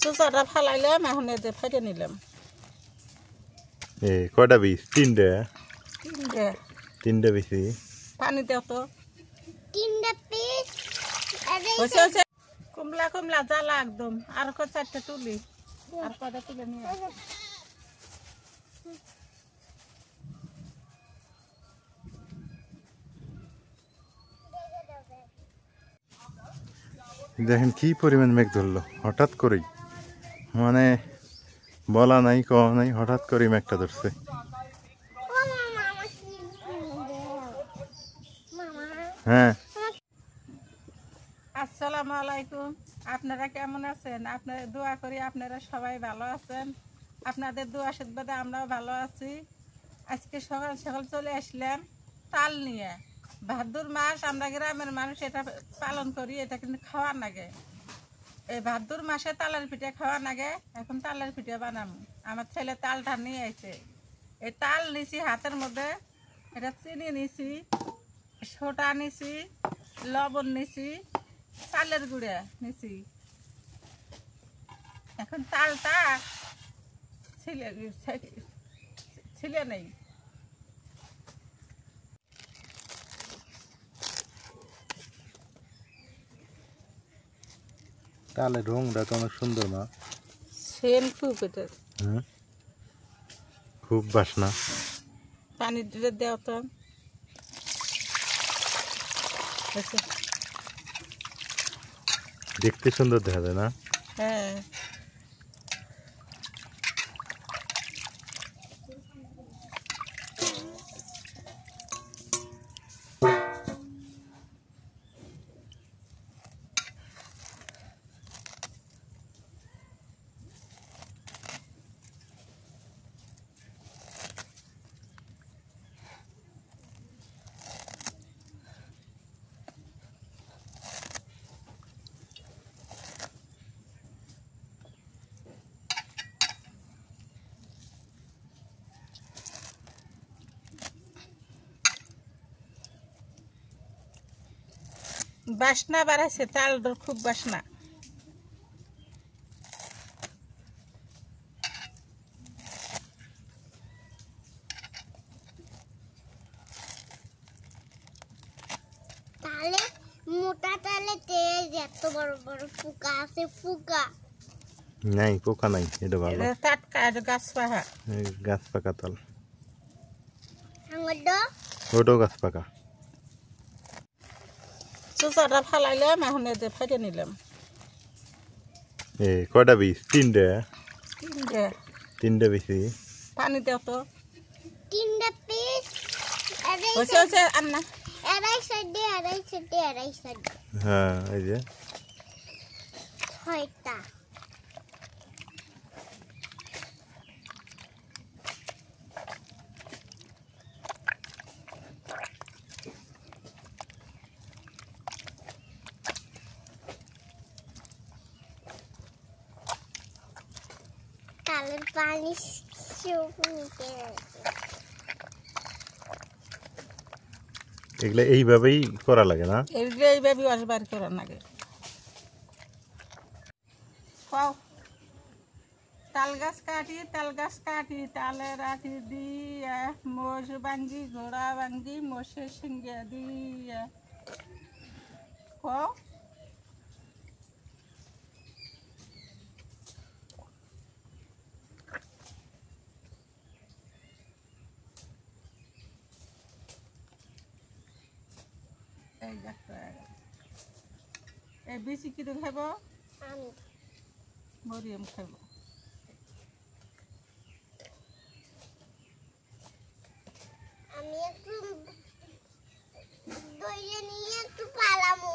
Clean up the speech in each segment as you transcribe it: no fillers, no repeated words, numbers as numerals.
চুচাটা ফালাইলাম, এখন এই যে ফেটে নিলাম। কয়টা বীজ? তিনটে বেশি পানি দেও তো। কুমলা কুমলা জ্বালা একদম। আর চারটে তুলি, আর কটা তুলে নিয়ে দেখেন কি পরিমাণ মেঘ ধরলো হঠাৎ করেই, মানে বলা নাই কওয়া নাই, হঠাৎ করেই মেঘটা ধরছে। হ্যাঁ, আসসালামু আলাইকুম। আপনারা কেমন আছেন? আপনারা দোয়া করি আপনারা সবাই ভালো আছেন। আপনাদের দোয়া আশীর্বাদে আমরাও ভালো আছি। আজকে সকাল সকাল চলে আসলাম তাল নিয়ে। ভাদ্র মাস আমরা গ্রামের মানুষ এটা পালন করি, এটা কিন্তু খাওয়ার লাগে। এই ভাদ্র মাসে তালের পিঠে খাওয়ার লাগে। এখন তালের পিঠে বানাবো। আমার ছেলে তালটা নিয়ে আসে। এই তাল নিছি হাতের মধ্যে, এটা চিনি নিছি, সোটা নিছি, লবণ নিছি, চালের গুঁড়া নিছি। এখন তালটা ছিলে নেই। তালের রংটা তো অনেক সুন্দর মা। সেন খুব এটা, খুব বাসনা। পানি দিয়ে দেও তো। দেখতে সুন্দর দেখা যায় না? হ্যাঁ, বাসনা বাড়াইছে, তালটার খুব বাসনা। তালে মোটা তালে তেজ এত বড় বড় পোকা আছে। পোকা নাই, পোকা নাই, এটা ভালো। টাটকা গাছ পাহা, গাছ পাকা তাল, আঙ্গুর ওটাও গাছ পাকা। চুচাটা ফালাইলাম, এখন এই যে ফেটে নিলাম। কয়টা বীজ? তিনটে বেশি পানি দেও তো। তিনটা পিস আন্না আড়াই সাইডে হ্যাঁ, এই যে ছয়টা। তালের পানি এগুলা এইভাবেই করা লাগে না? এগুলো এইভাবে আসবার করার লাগে। তাল গাছ কাটি তালের আঠি দিয়ে মোষ ভাঙ্গি, ঘোড়া ভাঙ্গি, মোষের সিঙ্গে দিয়ে কও। এই দেখো, এই বেশি কিরো খাইব? মরিয়ম খাইব। আমি একটু দইয়ে নিয়ে একটু পালামু।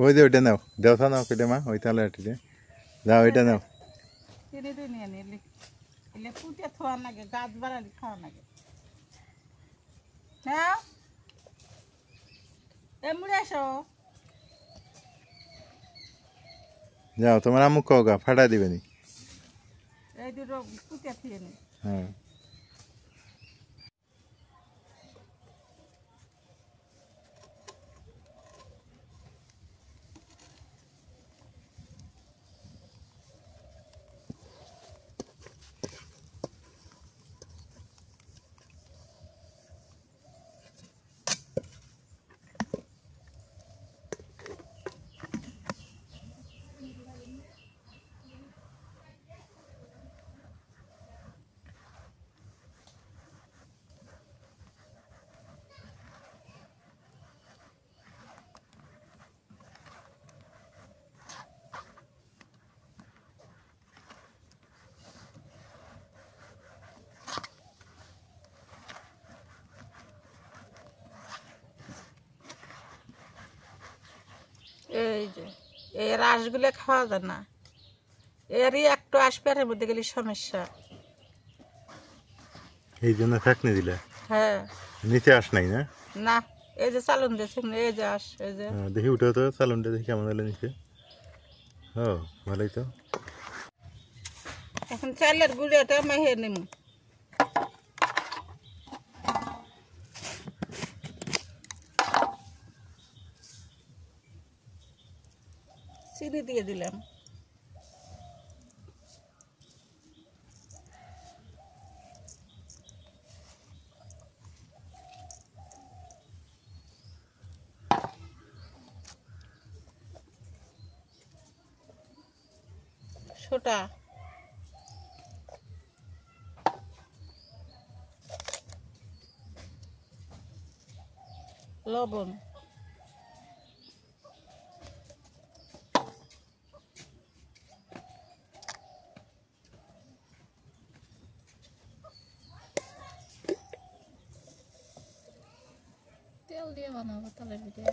ওই যে ওইটা নাও, দেওয়া নাও কেটে মা, ওই তালে আটি দিয়ে যাও, ওইটা নাও। কিনে দিয়ে নিয়ে নিলে এলে পুঁতে থোয়া লাগে, গাছ বাড়ালি খাওয়া লাগে। হ্যাঁ, এমনি আসো। যাও, তোমার আম্মু কওগা ফাটাই দিবে নি। এই দুটো পুঁতে থিয়ে নি। হ্যাঁ, এই যে এই রাসগুলো খাওয়া যায় না, এরই একটু আসপের মধ্যে গেলে সমস্যা। এই জন্য ফ্যাকনি দিলে হ্যাঁ নিচে আস নাই না? না, এই যে চালন দিয়েছেন, এই যে আস, এই যে দেখি উঠে তো চালনটা দেখি কেমন হলো নিচে। ও ভালোই তো। এখন চালের গুঁড়োটা মেহে নিম। চিনি দিয়ে দিলাম। সোটা, লবণ, তেল দিয়ে বানাবো তাহলে ভিডিও।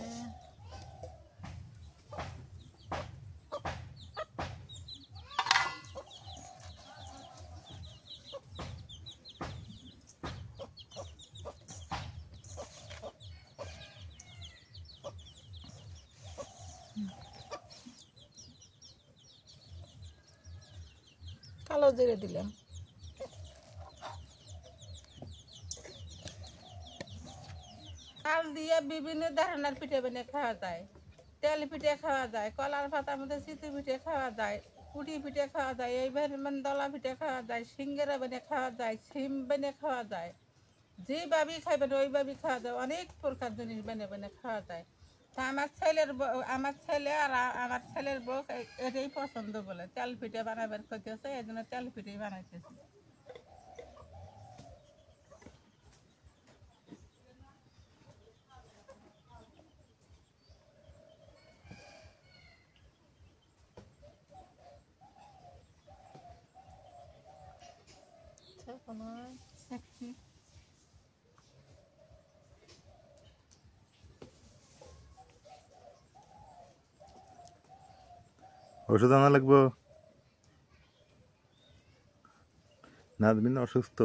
কালো জিরে দিলাম। চাল দিয়ে বিভিন্ন ধরনের পিঠে বানিয়ে খাওয়া যায়। তেল পিঠে খাওয়া যায়, কলার পাতার মধ্যে চিতই পিঠে খাওয়া যায়, পুটি পিঠে খাওয়া যায়, এইভাবে মানে দলা পিঠে খাওয়া যায়, সিঙ্গারা বানিয়ে খাওয়া যায়, সিম বানিয়ে খাওয়া যায়। যেভাবে খাইবেন ওইভাবে খাওয়া যায়, অনেক প্রকার জিনিস বানিয়ে বানিয়ে খাওয়া যায়। তা আমার ছেলে আর আমার ছেলের বউ এটাই পছন্দ বলে তেল পিঠে বানাবেন করতেছে, এই জন্য তেল পিঠেই বানাইতেছি। ওষুধ আনা লাগবো। নাজমিন অসুস্থ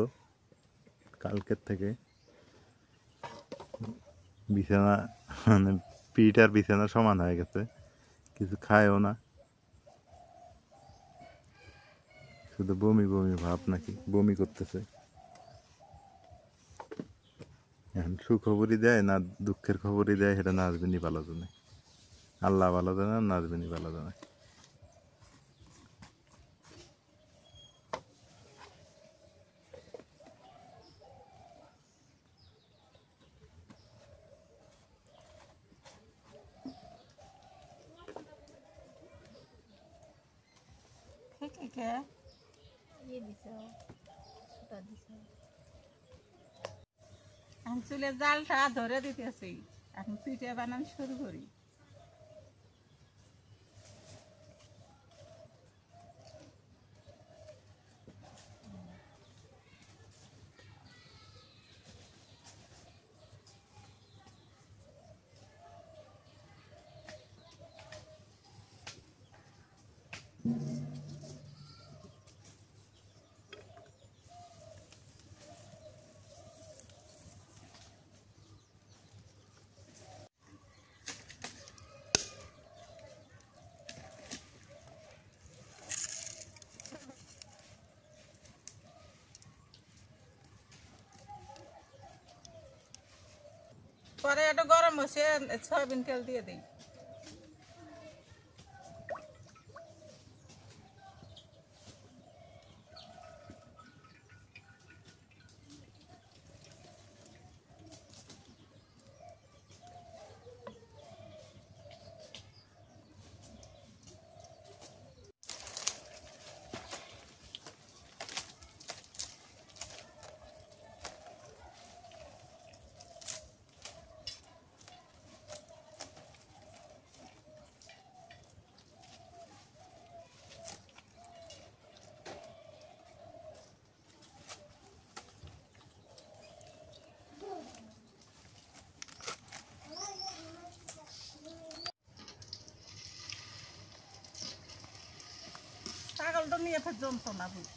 কালকের থেকে, বিছানা মানে পিঠ আর বিছানা সমান হয়ে গেছে, কিছু খায়ও না, শুধু বমি বমি ভাব, নাকি বমি করতেছে। এখন সুখবরই দেয় না দুঃখের খবরই দেয়, সেটা নাজমিনই ভালো জানে। আল্লাহ ভালো জানে, নাজমিনই ভালো জানে। ঠিক আছে, এখন চুলের জালটা ধরে দিতেছি, এখন পিঠে বানানো শুরু করি। পরে একটু গরম বসে সয়াবিন তেল দিয়ে দিই। আমি এত জমতো না বুঝ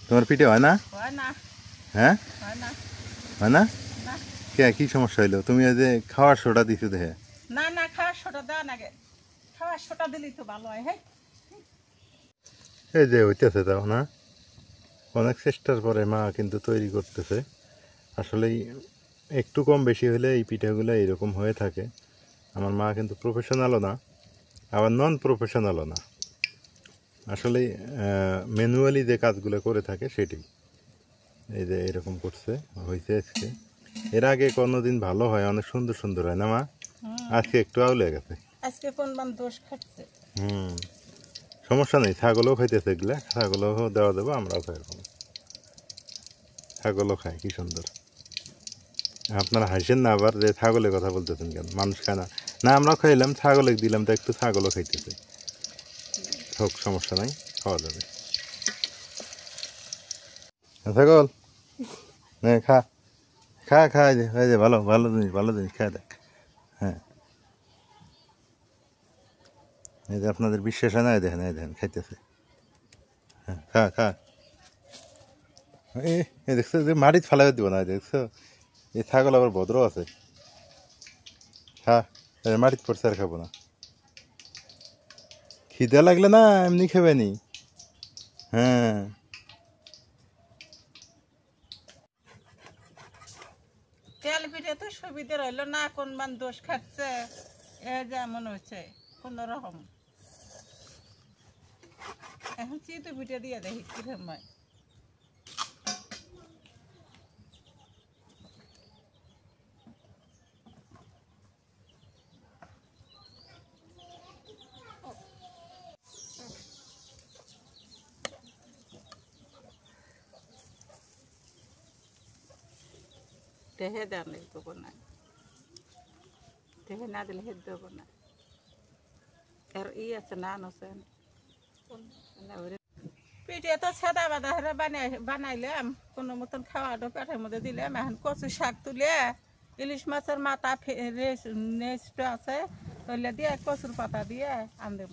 তোমার পিঠে হয় না? হয় না, হ্যাঁ, হয় না, হয় না? না, কে কি সমস্যা হইলো? তুমি ওই যে খাওয়ার সোডা দিছো দেখে। না, না, খাওয়ার সোটা দেওয়া নাগে, খাওয়ার সোটা দিলেই তো ভালো হয়। হ্যাঁ, এই যে হইতেছে তাও না, অনেক চেষ্টার পরে মা কিন্তু তৈরি করতেছে। আসলেই একটু কম বেশি হলে এই পিঠাগুলো এরকম হয়ে থাকে। আমার মা কিন্তু প্রফেশনালও না, আবার নন প্রফেশনালও না। আসলেই ম্যানুয়ালি যে কাজগুলো করে থাকে সেটাই। এই যে এরকম করছে, হয়েছে আজকে। এর আগে কোনোদিন ভালো হয়, অনেক সুন্দর সুন্দর হয় না মা? আজকে একটু আউলে গেছে। আজকে কোন মান দোষ খাচ্ছে। সমস্যা নেই, ছাগলও খাইতেছে এগুলা, ছাগলও দেওয়া দেবো, আমরাও খাই। ছাগলও খায়, কি সুন্দর। আপনারা হাসেন না আবার যে ছাগলের কথা বলতেছেন কেন? মানুষ খায় না? না, আমরাও খাইলাম, ছাগলে দিলাম তো একটু, ছাগলও খাইতেছে। হোক, সমস্যা নাই, খাওয়া যাবে। ছাগল নে, খা খা খা, এই যে ভালো ভালো জিনিস, ভালো জিনিস খায় দেখ। হ্যাঁ, এই যে আপনাদের বিশ্বাস হয় না, এই দেখেন, এই দেখেন খাইতেছে। হ্যাঁ, খা খা। এই দেখছো যে মাটিতে ফেলাই দিব না, দেখছো? এই ছাগল আবার ভদ্র আছে। খা, মাটিতে পড়ছে, আর খাবো না। খিদে লাগলে না এমনি খেবে নি। হ্যাঁ, তেল পিঠে তো সুবিধে রইলো না, কোন মান দোষ খাচ্ছে। এ যেমন হচ্ছে কোন রকম। এখন চিতু পিঠে দিয়ে দেখি কিরকম হয়। টেহে দেন দেবো না, টেহে না দিলে হেদ দেবো না। আর আছে না নছেন পিঠে তো সাদা বাদা হেরে বানাইলাম, কোনো মতন খাওয়াটা পেটের মধ্যে দিলাম। এখন কচু শাক তুলে ইলিশ মাছের মাথা নেস্ট আছে, ওইলে দিয়ে কচুর পাতা দিয়ে আনলাম।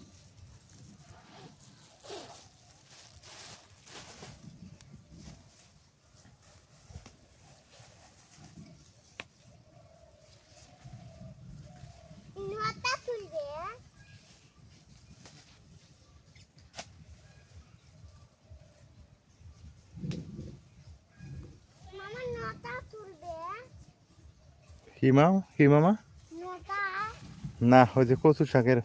নটা তুলবে, মামা নটা তুলবে, কি মা, কি মামা? নটা। না, ওই যে কচু শাকের।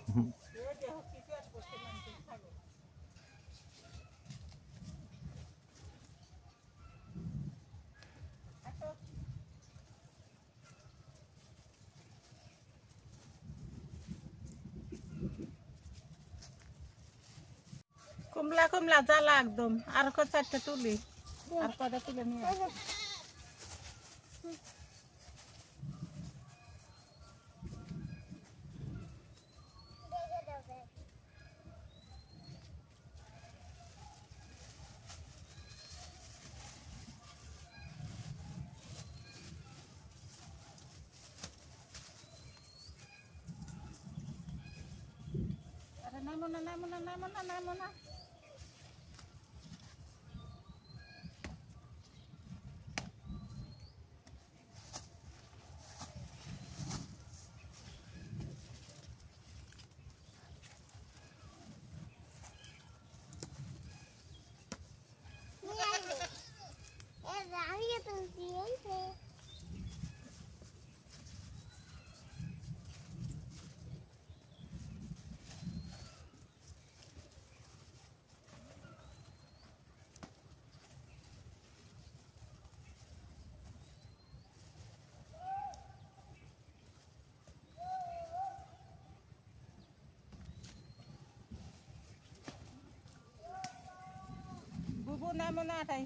কুমলা কুমলা জ্বালা একদম। আর চারটে তুলি, আর কটা তুলে নিয়ে আসি। আরে নামো না, নামো না, নামো না, নামো না। আমি তুলছি, এই যে। বুবু নামো না তাই।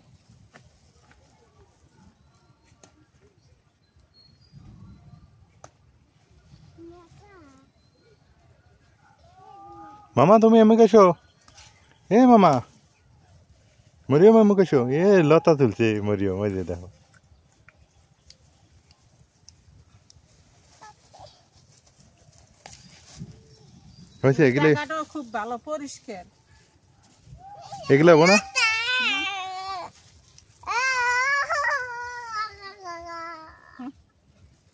মামা তুমি এমনি এসো, এ মামা, মরিয়ম এমনি এসো। এ লতা তুলছে মরিয়ম, ওই যে দেখো। হয়েছে এগুলো জায়গাটাও খুব ভালো পরিষ্কার। এগুলো হবো না?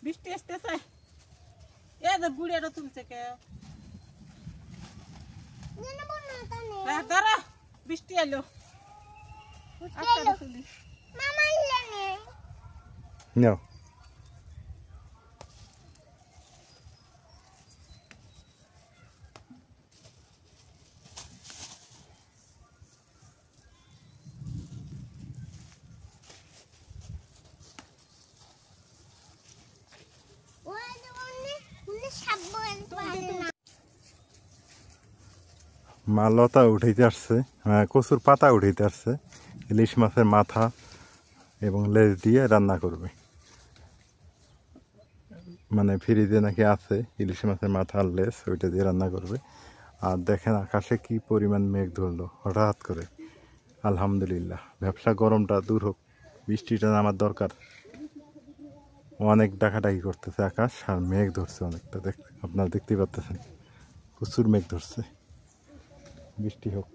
বৃষ্টি আসতেছে, এ যে বুড়িয়াটা তুলছে কে? ধরো, বৃষ্টি এলো। আপনারা তুলি। নাও। মা লতা উঠাইতে আসছে, কচুর পাতা উঠাইতে আসছে, ইলিশ মাছের মাথা এবং লেজ দিয়ে রান্না করবে। মানে ফ্রিজে নাকি আছে ইলিশ মাছের মাথা আর লেজ, ওইটা দিয়ে রান্না করবে। আর দেখেন আকাশে কি পরিমাণ মেঘ ধরলো হঠাৎ করে। আলহামদুলিল্লাহ, ব্যবসা গরমটা দূর হোক, বৃষ্টিটা নামার দরকার। অনেক ডাকাডাকি করতেছে আকাশ, আর মেঘ ধরছে অনেকটা, আপনারা দেখতেই পাচ্ছেন প্রচুর মেঘ ধরছে। বৃষ্টি হোক।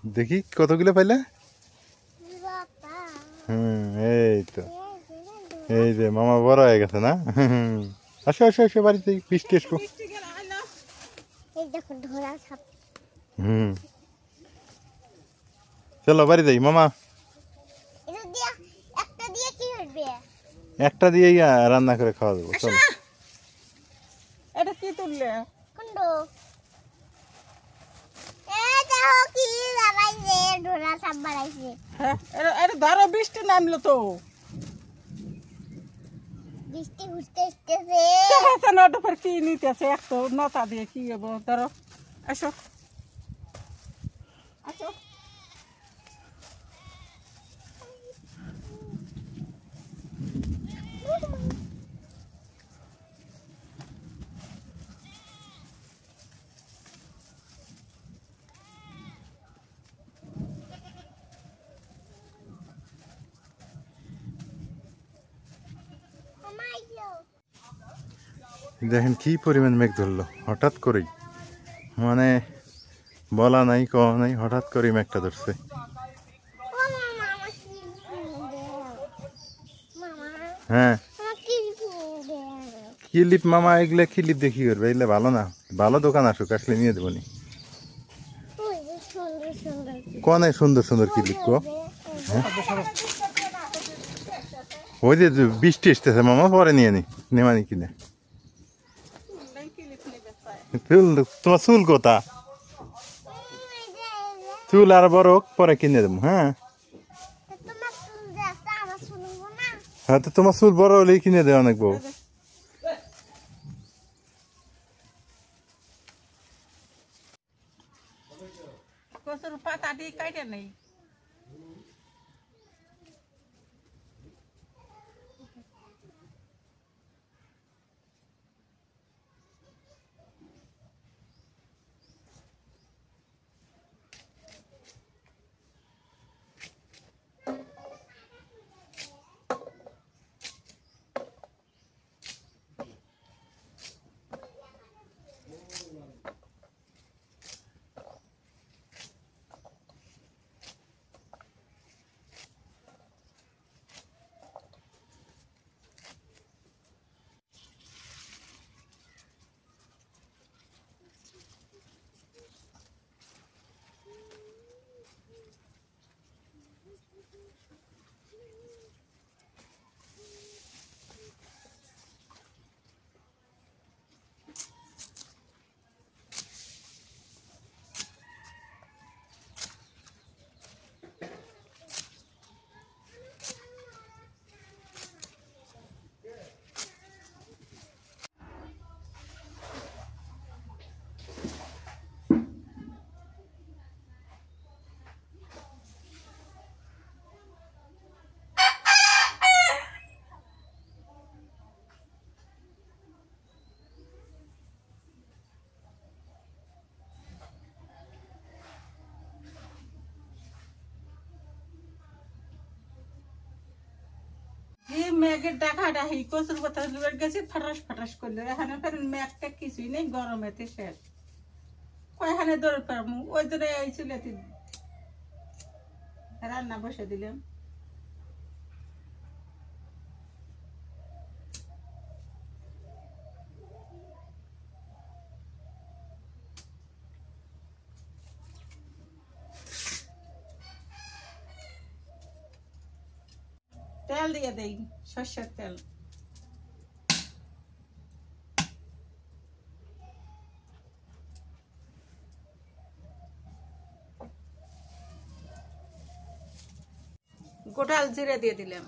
দেখি কতগুলো পাইলে? এই তো, এই যে মামা বড় হয়ে গেছে না? আসো আসো আসো বাড়িতে, বৃষ্টি আসবো। চলো বাড়ি যাই মামা। একটা দিয়ে রান্না করে খাওয়া দেবো, চলো। এটা কি তুললে? হ্যাঁ, এটা ধরো, বৃষ্টি নামলো তো। বৃষ্টি ঘুরতে আসতেছে। নটা পর কি নিতেছে, একটু নতা দিয়ে কি হবো? ধরো, আসো আসো। দেখেন কি পরিমাণ মেঘ ধরলো হঠাৎ করেই, মানে বলা নাই কওয়া নাই, হঠাৎ করেই মেঘটা ধরছে। হ্যাঁ, কিলিপ মামা, এগুলা কিলিপ দেখি করবে, এগুলো ভালো না। ভালো দোকান আসুক, আসলে নিয়ে দেবো নি। কনে সুন্দর সুন্দর কিলিপ কো? ওই যে বৃষ্টি আসতেছে মামা, পরে নিয়ে নি, নেমানি কিনে। চুল, তোমার চুল কোথা? চুল আর বড় পরে কিনে দেবো। হ্যাঁ হ্যাঁ, তো তোমার চুল বড় হলেই কিনে দেয় অনেক বউ। কচুর পাতাটি কাটে নেই। এই মেঘের ডাকাটা এই কচুর পাতা গেছে ফাটাস ফাটাস করলে এখানে ফের মেঘটা কিছুই নেই গরমেতে শেষ কয়খানে দৌড় পারবো ওই জন্য এই চুলেতে রান্না বসে দিলাম তেল দিয়ে দেই সর্ষের তেল গোটাল জিরে দিয়ে দিলাম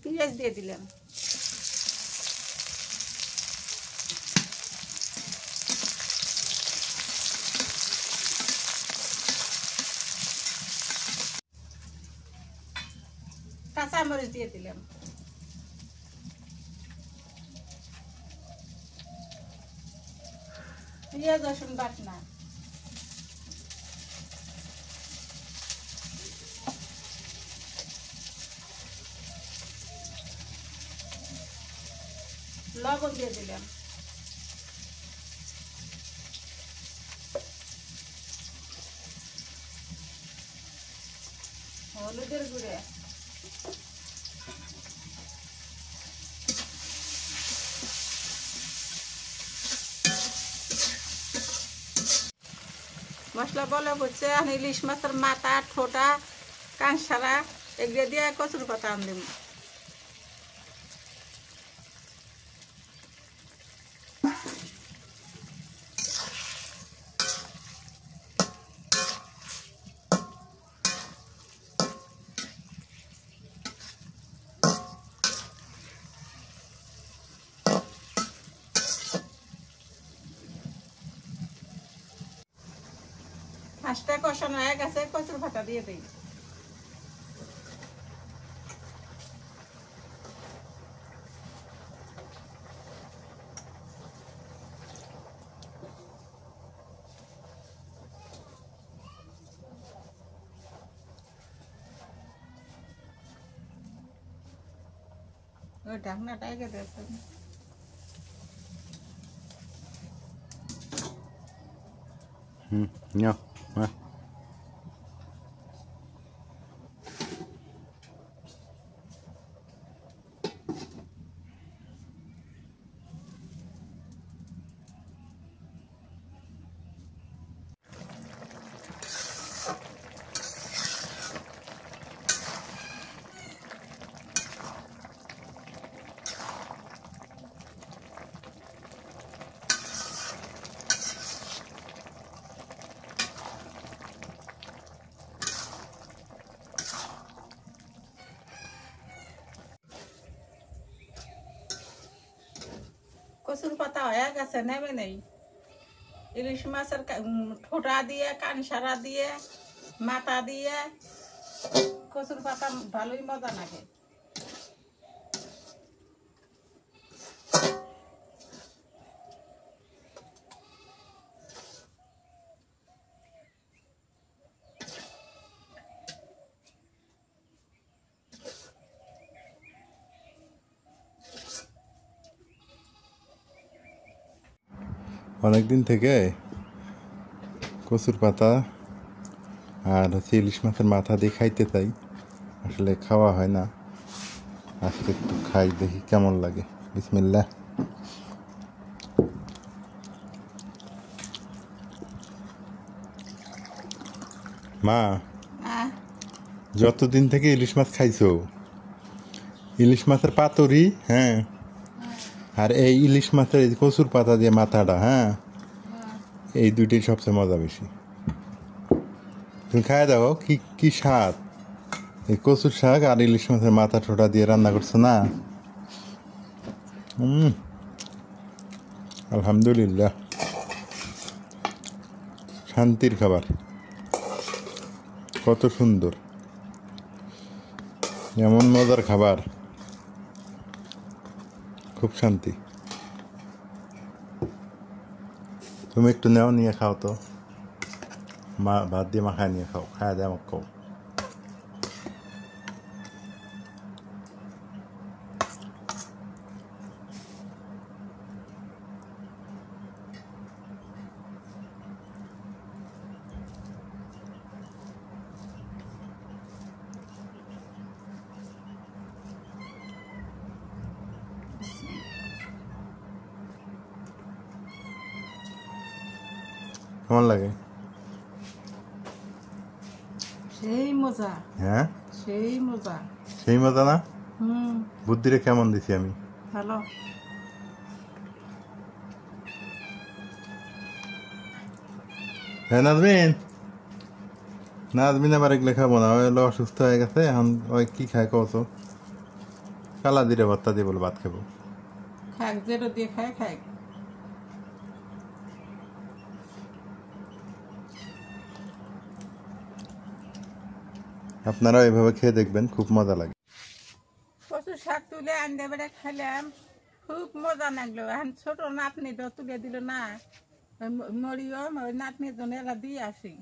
পেঁয়াজ দিয়ে দিলাম কাঁচামরিচ দিয়ে দিলাম পেঁয়াজ রসুন বাটনা লবণ দিয়ে দিলাম হলুদের গুঁড়া মশলা বলে হচ্ছে ইলিশ মাছের মাথা ঠোঁটা কাঁসারা এগুলো দিয়ে কচুর পাতা আনলাম মাছটা কষানো হয়ে গেছে কচুর পাতা দিয়ে দিই ওই ঢাকনাটা এগে দেখুন নাও মা কচুর পাতা হয়ে গেছে নেমে নেই ইলিশ মাছের ঠোঁটা দিয়ে কানসারা দিয়ে মাথা দিয়ে কচুর পাতা ভালোই মজা লাগে অনেকদিন থেকে কচুর পাতা আর হচ্ছে ইলিশ মাছের মাথা দিয়ে খাইতে চাই আসলে খাওয়া হয় না আজকে একটু খাই দেখি কেমন লাগে বিসমিল্লাহ মা যতদিন থেকে ইলিশ মাছ খাইছো ইলিশ মাছের পাতুরি হ্যাঁ আর এই ইলিশ মাছের এই কচুর পাতা দিয়ে মাথাটা হ্যাঁ এই দুইটাই সবচেয়ে মজা বেশি তুমি খাই দাও কি কি স্বাদ এই কচুর শাক আর ইলিশ মাছের মাথা ঠোঁটা দিয়ে রান্না করছো না আলহামদুলিল্লাহ শান্তির খাবার কত সুন্দর এমন মজার খাবার খুব শান্তি। তুমি একটু নেও, নিয়ে খাও তো, মা ভাত দিয়ে মাখায় নিয়ে খাও, খায় দিয়ে আমাকে খাও। কেমন লাগে? সেই মজা, হ্যাঁ, সেই মজা। সেই মজা না? হুম, বুদ্ধিরে কেমন দিছি আমি? ভালো। হ্যাঁ নাজমিন, নাজমিন আবার এগুলো খাবো না, ওই হলো অসুস্থ হয়ে গেছে এখন। ওই কি খায় কত কালা দিরে ভর্তা দিয়ে বলে ভাত খাবো। খাক, যেটা দিয়ে খায় খাক। আপনারা এইভাবে খেয়ে দেখবেন, খুব মজা লাগে। কচু শাক তুলে আনতে বেড়ে খাইলাম, খুব মজা লাগলো। এখন ছোট নাতনি তো তুলে দিল না, মরিয়ম ওই নাতনির জন্য এরা দিয়ে আসি।